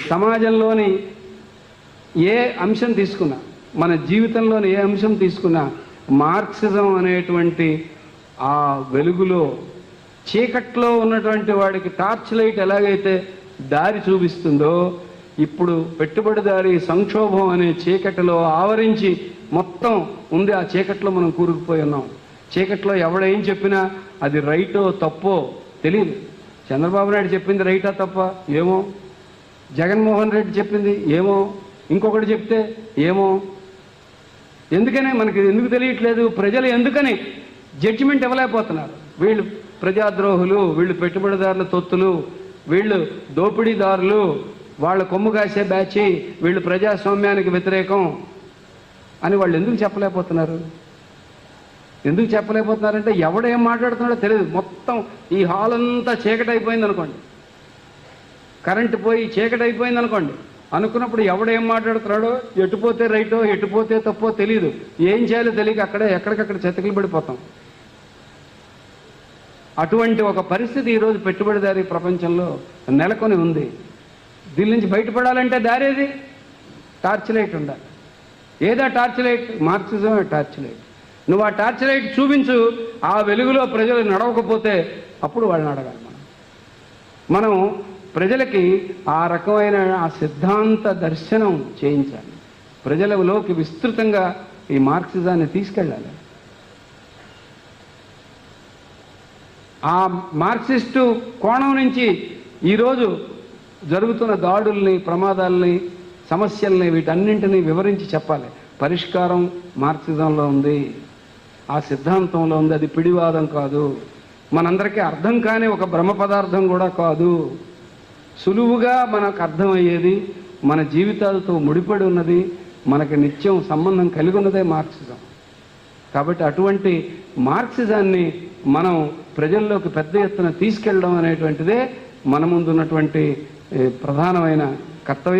సమాజంలోని ఏ అంశం తీసుకున్నా, మన జీవితంలోని ఏ అంశం తీసుకున్నా, మార్క్సిజం అనేటువంటి ఆ వెలుగులో చీకట్లో ఉన్నటువంటి వాడికి టార్చ్ లైట్ ఎలాగైతే దారి చూపిస్తుందో, ఇప్పుడు పెట్టుబడిదారీ సంక్షోభం అనే చీకటిలో ఆవరించి మొత్తం ఉంది. ఆ చీకట్లో మనం కూరుకుపోయి ఉన్నాం. చీకట్లో ఎవడేం చెప్పినా అది రైటో తప్పో తెలియదు. చంద్రబాబు నాయుడు చెప్పింది రైటా తప్ప ఏమో, జగన్మోహన్ రెడ్డి చెప్పింది ఏమో, ఇంకొకటి చెప్తే ఏమో. ఎందుకనే మనకి ఎందుకు తెలియట్లేదు? ప్రజలు ఎందుకని జడ్జిమెంట్ ఇవ్వలేకపోతున్నారు? వీళ్ళు ప్రజాద్రోహులు, వీళ్ళు పెట్టుబడిదారుల తొత్తులు, వీళ్ళు దోపిడీదారులు, వాళ్ళ కొమ్ము కాసే బ్యాచి, వీళ్ళు ప్రజాస్వామ్యానికి వ్యతిరేకం అని వాళ్ళు ఎందుకు చెప్పలేకపోతున్నారు? ఎందుకు చెప్పలేకపోతున్నారంటే ఎవడేం మాట్లాడుతున్నాడో తెలియదు. మొత్తం ఈ హాల్ అంతా చీకటి అయిపోయింది అనుకోండి, కరెంటు పోయి చీకటి అయిపోయింది అనుకోండి, అనుకున్నప్పుడు ఎవడేం మాట్లాడుతున్నాడో, ఎటుపోతే రైటో ఎటుపోతే తప్పో తెలియదు. ఏం చేయాలో తెలియక అక్కడే ఎక్కడికక్కడ చెతకలు పడిపోతాం. అటువంటి ఒక పరిస్థితి ఈరోజు పెట్టుబడిదారీ ప్రపంచంలో నెలకొని ఉంది. దీని నుంచి బయటపడాలంటే దారేది? టార్చ్ లైట్ ఉండాలి. ఏదా టార్చ్ లైట్? మార్క్సిజమే టార్చ్ లైట్. నువ్వు ఆ టార్చ్ లైట్ చూపించు. ఆ వెలుగులో ప్రజలు నడవకపోతే అప్పుడు వాళ్ళని అడగాలి. మనం ప్రజలకి ఆ రకమైన ఆ సిద్ధాంత దర్శనం చేయించాలి. ప్రజలలోకి విస్తృతంగా ఈ మార్క్సిజాన్ని తీసుకెళ్ళాలి. ఆ మార్క్సిస్టు కోణం నుంచి ఈరోజు జరుగుతున్న దాడుల్ని, ప్రమాదాలని, సమస్యల్ని, వీటన్నింటినీ వివరించి చెప్పాలి. పరిష్కారం మార్క్సిజంలో ఉంది, ఆ సిద్ధాంతంలో ఉంది. అది పిడివాదం కాదు, మనందరికీ అర్థం కాని ఒక బ్రహ్మ పదార్థం కూడా కాదు. సులువుగా మనకు అర్థమయ్యేది, మన జీవితాలతో ముడిపడి ఉన్నది, మనకి నిత్యం సంబంధం కలిగి ఉన్నదే మార్క్సిజం. కాబట్టి అటువంటి మార్క్సిజాన్ని మనం ప్రజల్లోకి పెద్ద ఎత్తున తీసుకెళ్ళడం అనేటువంటిదే మన ముందున్నటువంటి ప్రధానమైన కర్తవ్యం.